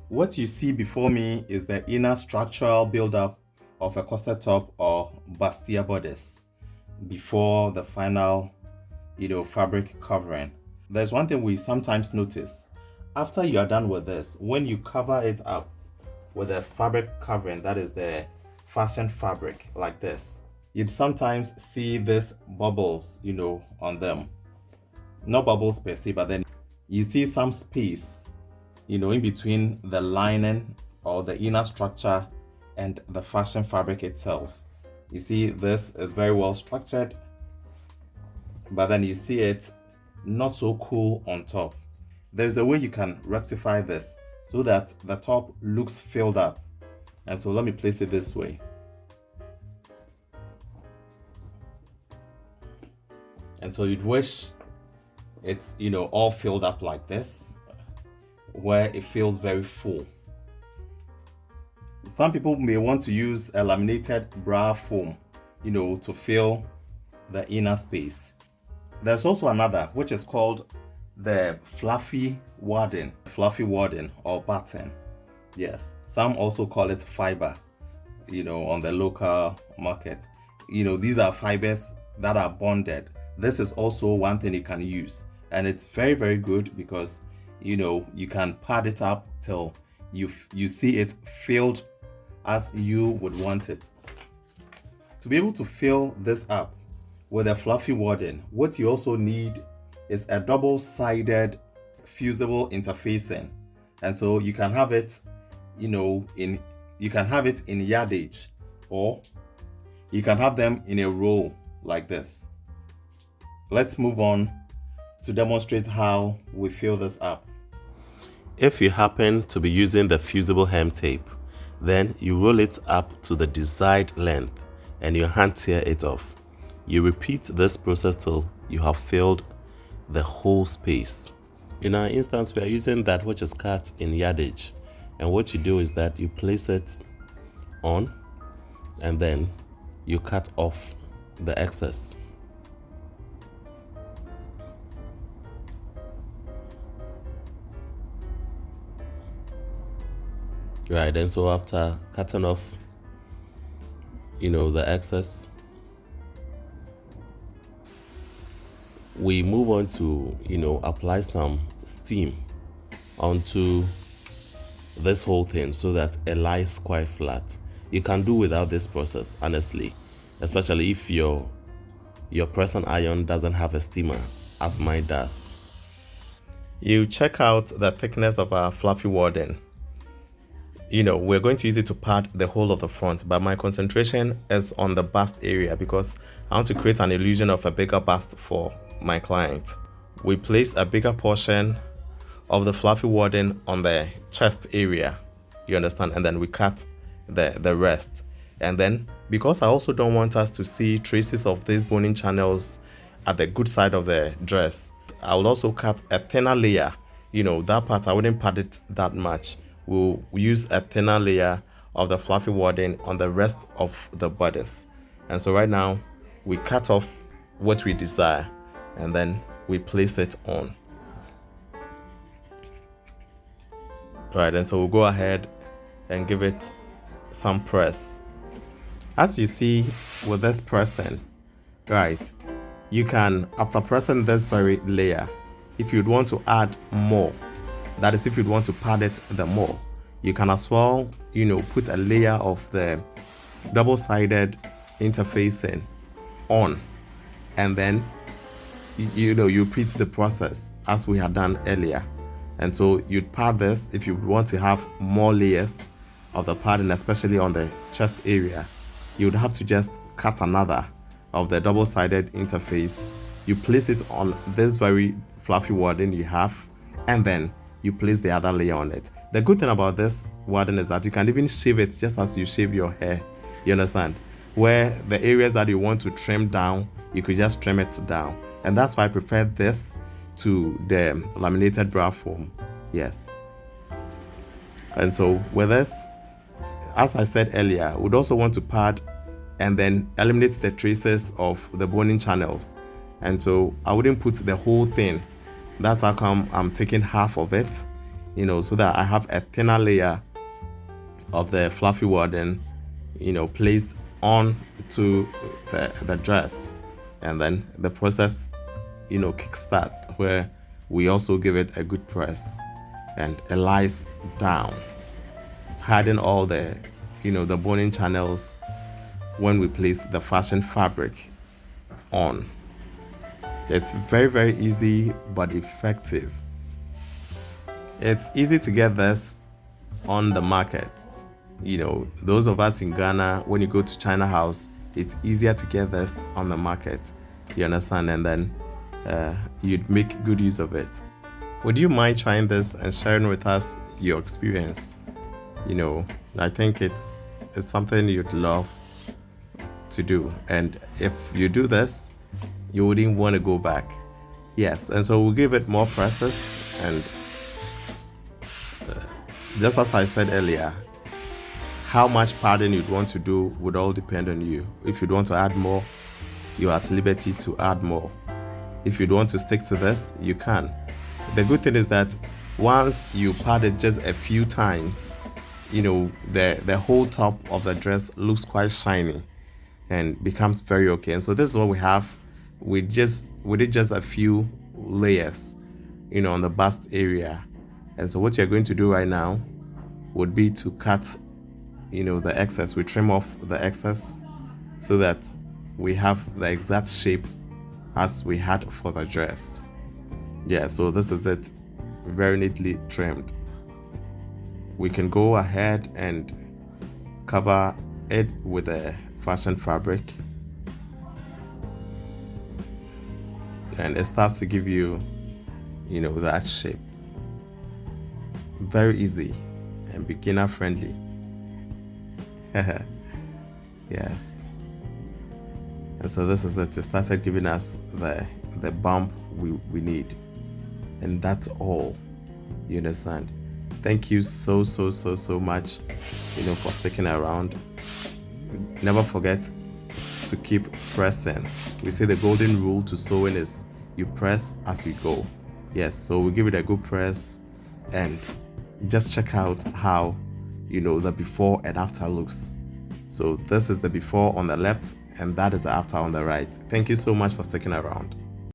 What you see before me is the inner structural buildup of a corset top or bustier bodice before the final, fabric covering. There's one thing we sometimes notice. After you are done with this, when you cover it up with a fabric covering, that is the fashion fabric like this, you'd sometimes see this bubbles, on them. Not bubbles per se, but then you see some space in between the lining or the inner structure and the fashion fabric itself. You see, this is very well structured, but then you see it not so cool on top. There's a way you can rectify this so that the top looks filled up. And so let me place it this way. And so you'd wish it's, all filled up like this, where it feels very full. Some people may want to use a laminated bra foam, to fill the inner space. There's also another, which is called the fluffy wadding or button. Yes, some also call it fiber, on the local market. These are fibers that are bonded. This is also one thing you can use, and it's very, very good because you can pad it up till you see it filled as you would want it. To be able to fill this up with a fluffy wadding, what you also need is a double-sided fusible interfacing. And so you can have it, in yardage, or you can have them in a roll like this. Let's move on to demonstrate how we fill this up. If you happen to be using the fusible hem tape, then you roll it up to the desired length and you hand tear it off. You repeat this process till you have filled the whole space. In our instance, we are using that which is cut in yardage, and what you do is that you place it on and then you cut off the excess. Right, and so after cutting off the excess, we move on to apply some steam onto this whole thing so that it lies quite flat. You can do without this process, honestly, especially if your press and iron doesn't have a steamer as mine does. You check out the thickness of our fluffy wadding. We're going to use it to pad the whole of the front, but my concentration is on the bust area because I want to create an illusion of a bigger bust for my client. We place a bigger portion of the fluffy wadding on the chest area, you understand, and then we cut the rest. And then, because I also don't want us to see traces of these boning channels at the good side of the dress, I will also cut a thinner layer. That part I wouldn't pad it that much. We'll use a thinner layer of the fluffy wadding on the rest of the bodice. And so right now we cut off what we desire and then we place it on. Right, and so we'll go ahead and give it some press. As you see with this pressing, right, you can, after pressing this very layer, if you'd want to add more, that is if you'd want to pad it the more, you can as well, put a layer of the double-sided interfacing on, and then, you repeat the process as we had done earlier. And so you'd pad this if you want to have more layers of the padding, especially on the chest area. You would have to just cut another of the double-sided interface. You place it on this very fluffy wadding you have, and then you place the other layer on it. The good thing about this wadding is that you can even shave it just as you shave your hair. You understand? Where the areas that you want to trim down, you could just trim it down. And that's why I prefer this to the laminated bra foam. Yes. And so with this, as I said earlier, we'd also want to pad and then eliminate the traces of the boning channels. And so I wouldn't put the whole thing. That's how come I'm taking half of it, so that I have a thinner layer of the fluffy wadding, placed on to the dress. And then the process, kickstarts, where we also give it a good press and it lies down, hiding all the, the boning channels when we place the fashion fabric on. It's very, very easy but effective. It's easy to get this on the market. Those of us in Ghana, when you go to China House, it's easier to get this on the market. You understand? And then you'd make good use of it. Would you mind trying this and sharing with us your experience? I think it's something you'd love to do. And if you do this, you wouldn't want to go back. Yes, and so we'll give it more presses. And just as I said earlier, how much padding you'd want to do would all depend on you. If you'd want to add more, you're at liberty to add more. If you'd want to stick to this, you can. The good thing is that once you pad it just a few times, the whole top of the dress looks quite shiny and becomes very okay. And so this is what we have. We did just a few layers, on the bust area. And so what you're going to do right now would be to cut, the excess. We trim off the excess so that we have the exact shape as we had for the dress. Yeah, so this is it, very neatly trimmed. We can go ahead and cover it with a fashion fabric, and it starts to give you, that shape. Very easy and beginner friendly. Yes. And so this is it. It started giving us the bump we need. And that's all. You understand? Thank you so much, for sticking around. Never forget to keep pressing. We say the golden rule to sewing is you press as you go. Yes, so we give it a good press and just check out how, the before and after looks. So this is the before on the left and that is the after on the right. Thank you so much for sticking around.